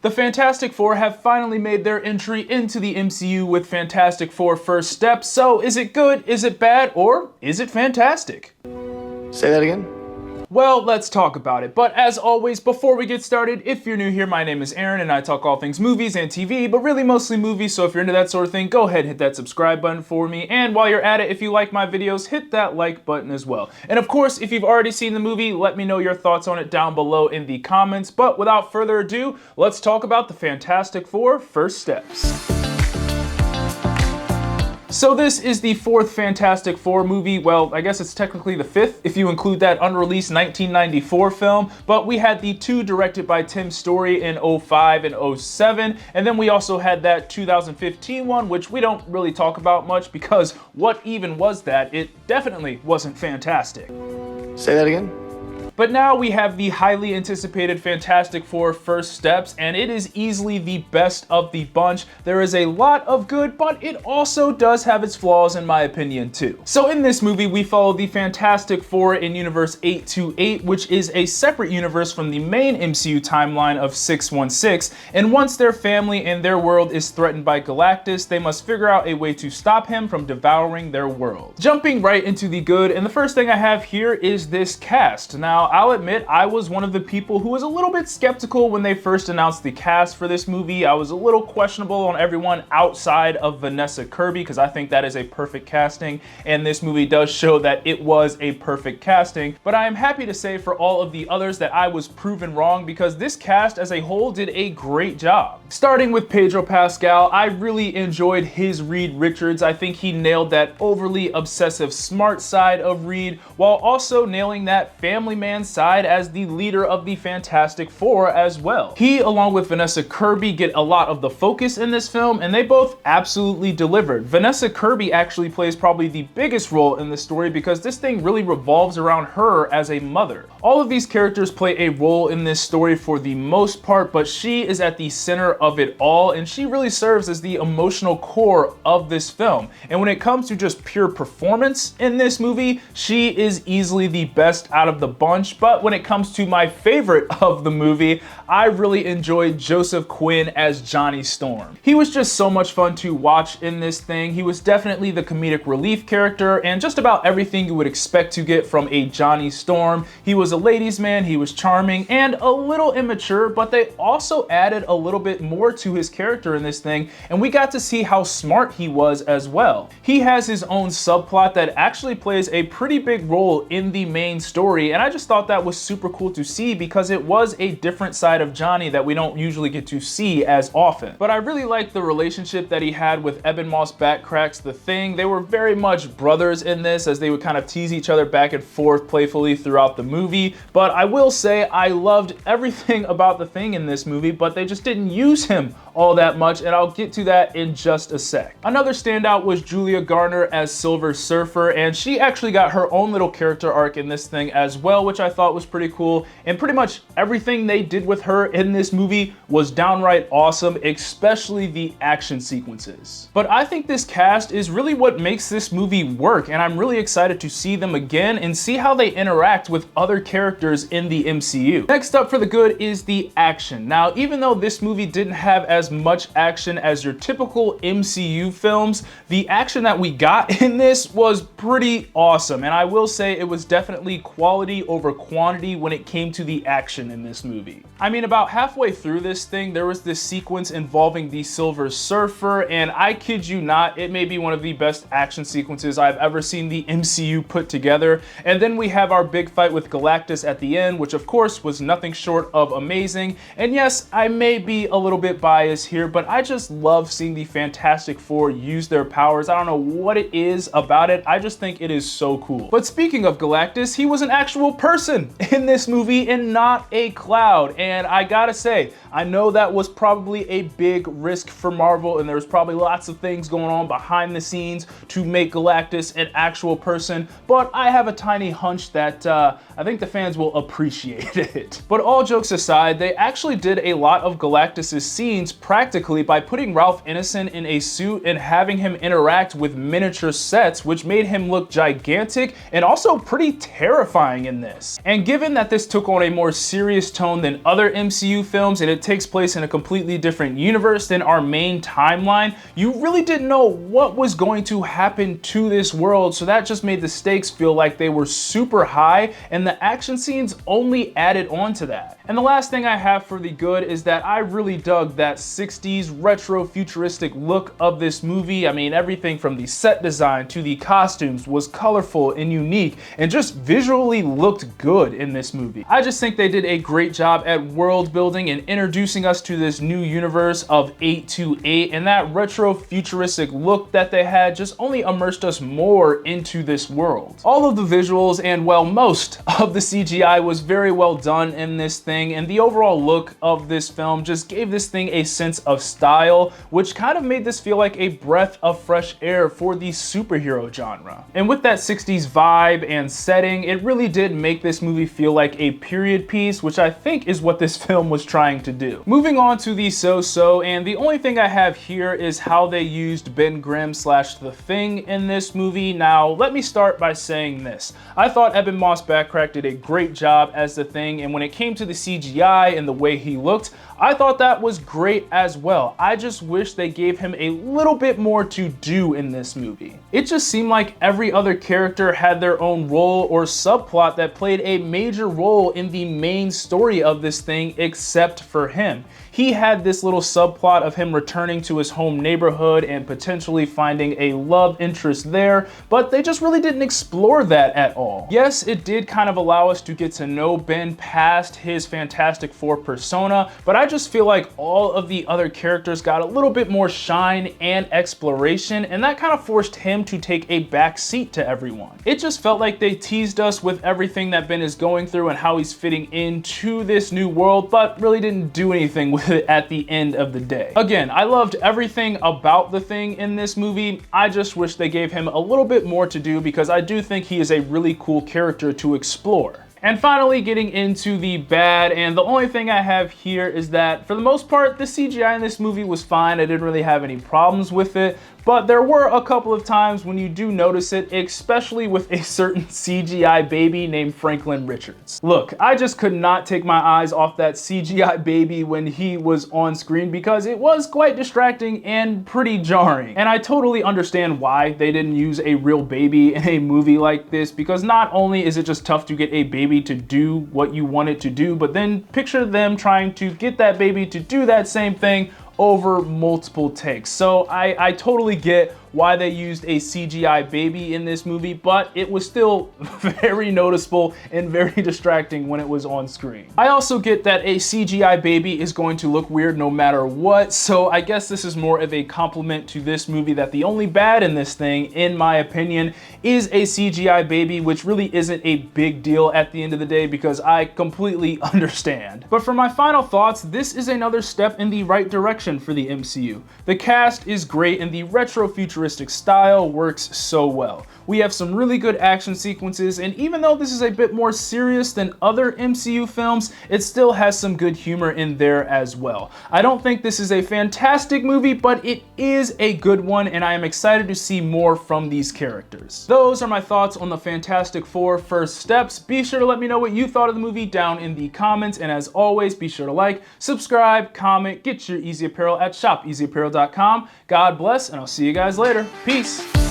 The Fantastic Four have finally made their entry into the MCU with Fantastic Four First Step, so is it good, is it bad, or is it fantastic? Say that again? Well, let's talk about it. But as always, before we get started, if you're new here, my name is Erin and I talk all things movies and TV, but really mostly movies, so if you're into that sort of thing, go ahead and hit that subscribe button for me. And while you're at it, if you like my videos, hit that like button as well. And of course, if you've already seen the movie, let me know your thoughts on it down below in the comments. But without further ado, let's talk about the Fantastic Four First Steps. So this is the fourth Fantastic Four movie. Well, I guess it's technically the fifth if you include that unreleased 1994 film, but we had the two directed by Tim Story in 05 and 07, and then we also had that 2015 one, which we don't really talk about much because what even was that? It definitely wasn't fantastic. Say that again? But now we have the highly anticipated Fantastic Four First Steps, and it is easily the best of the bunch. There is a lot of good, but it also does have its flaws in my opinion too. So in this movie, we follow the Fantastic Four in Universe 828, which is a separate universe from the main MCU timeline of 616, and once their family and their world is threatened by Galactus, they must figure out a way to stop him from devouring their world. Jumping right into the good, and the first thing I have here is this cast. Now, I'll admit I was one of the people who was a little bit skeptical when they first announced the cast for this movie. I was a little questionable on everyone outside of Vanessa Kirby because I think that is a perfect casting, and this movie does show that it was a perfect casting. But I am happy to say for all of the others that I was proven wrong because this cast as a whole did a great job. Starting with Pedro Pascal, I really enjoyed his Reed Richards. I think he nailed that overly obsessive smart side of Reed while also nailing that family man side as the leader of the Fantastic Four as well. He, along with Vanessa Kirby, get a lot of the focus in this film, and they both absolutely delivered. Vanessa Kirby actually plays probably the biggest role in the story because this thing really revolves around her as a mother. All of these characters play a role in this story for the most part, but she is at the center of it all, and she really serves as the emotional core of this film. And when it comes to just pure performance in this movie, she is easily the best out of the bunch. But when it comes to my favorite of the movie, I really enjoyed Joseph Quinn as Johnny Storm. He was just so much fun to watch in this thing. He was definitely the comedic relief character and just about everything you would expect to get from a Johnny Storm. He was a ladies' man, he was charming and a little immature, but they also added a little bit more to his character in this thing, and we got to see how smart he was as well. He has his own subplot that actually plays a pretty big role in the main story, and I just thought that was super cool to see because it was a different side of Johnny that we don't usually get to see as often. But I really liked the relationship that he had with Ebon Bachrach's The Thing. They were very much brothers in this as they would kind of tease each other back and forth playfully throughout the movie. But I will say I loved everything about The Thing in this movie, but they just didn't use him all that much, and I'll get to that in just a sec. Another standout was Julia Garner as Silver Surfer, and she actually got her own little character arc in this thing as well, which I thought was pretty cool. And pretty much everything they did with her in this movie was downright awesome, especially the action sequences. But I think this cast is really what makes this movie work, and I'm really excited to see them again and see how they interact with other characters in the MCU. Next up for the good is the action. Now, even though this movie didn't have as much action as your typical MCU films, the action that we got in this was pretty awesome, and I will say it was definitely quality over quantity when it came to the action in this movie. I mean, about halfway through this thing, there was this sequence involving the Silver Surfer, and I kid you not, it may be one of the best action sequences I've ever seen the MCU put together. And then we have our big fight with Galactus at the end, which of course was nothing short of amazing. And yes, I may be a little bit biased here, but I just love seeing the Fantastic Four use their powers. I don't know what it is about it, I just think it is so cool. But speaking of Galactus, he was an actual person in this movie and not a cloud. And I gotta say, I know that was probably a big risk for Marvel, and there was probably lots of things going on behind the scenes to make Galactus an actual person, but I have a tiny hunch that I think the fans will appreciate it. But all jokes aside, they actually did a lot of Galactus's scenes practically by putting Ralph Ineson in a suit and having him interact with miniature sets, which made him look gigantic and also pretty terrifying in this. this. And given that this took on a more serious tone than other MCU films and it takes place in a completely different universe than our main timeline, you really didn't know what was going to happen to this world, so that just made the stakes feel like they were super high, and the action scenes only added on to that. And the last thing I have for the good is that I really dug that 60s retro futuristic look of this movie. I mean, everything from the set design to the costumes was colorful and unique and just visually looked good in this movie. I just think they did a great job at world building and introducing us to this new universe of 828, and that retro futuristic look that they had just only immersed us more into this world. All of the visuals and, well, most of the CGI was very well done in this thing, and the overall look of this film just gave this thing a sense of style, which kind of made this feel like a breath of fresh air for the superhero genre. And with that 60s vibe and setting, it really did make this movie feel like a period piece, which I think is what this film was trying to do. Moving on to the so-so, and the only thing I have here is how they used Ben Grimm / The Thing in this movie. Now, let me start by saying this. I thought Ebon Bachrach did a great job as the Thing, and when it came to the CGI and the way he looked, I thought that was great as well. I just wish they gave him a little bit more to do in this movie. It just seemed like every other character had their own role or subplot that played a major role in the main story of this thing except for him. He had this little subplot of him returning to his home neighborhood and potentially finding a love interest there, but they just really didn't explore that at all. Yes, it did kind of allow us to get to know Ben past his Fantastic Four persona, but I just feel like all of the other characters got a little bit more shine and exploration, and that kind of forced him to take a back seat to everyone. It just felt like they teased us with everything that Ben is going through and how he's fitting into this new world, but really didn't do anything with it at the end of the day. Again, I loved everything about the Thing in this movie. I just wish they gave him a little bit more to do because I do think he is a really cool character to explore. And finally, getting into the bad, and the only thing I have here is that for the most part, the CGI in this movie was fine. I didn't really have any problems with it, but there were a couple of times when you do notice it, especially with a certain CGI baby named Franklin Richards. Look, I just could not take my eyes off that CGI baby when he was on screen because it was quite distracting and pretty jarring. And I totally understand why they didn't use a real baby in a movie like this, because not only is it just tough to get a baby to do what you want it to do, but then picture them trying to get that baby to do that same thing over multiple takes. So I totally get why they used a CGI baby in this movie, but it was still very noticeable and very distracting when it was on screen. I also get that a CGI baby is going to look weird no matter what, so I guess this is more of a compliment to this movie that the only bad in this thing, in my opinion, is a CGI baby, which really isn't a big deal at the end of the day because I completely understand. But for my final thoughts, this is another step in the right direction for the MCU. The cast is great and the retro futuristic style works so well. We have some really good action sequences, and even though this is a bit more serious than other MCU films, it still has some good humor in there as well. I don't think this is a fantastic movie, but it is a good one, and I am excited to see more from these characters. Those are my thoughts on the Fantastic Four First Steps. Be sure to let me know what you thought of the movie down in the comments, and as always, be sure to like, subscribe, comment, get your Eazy Apparel at shopeasyapparel.com. God bless, and I'll see you guys later. Peace.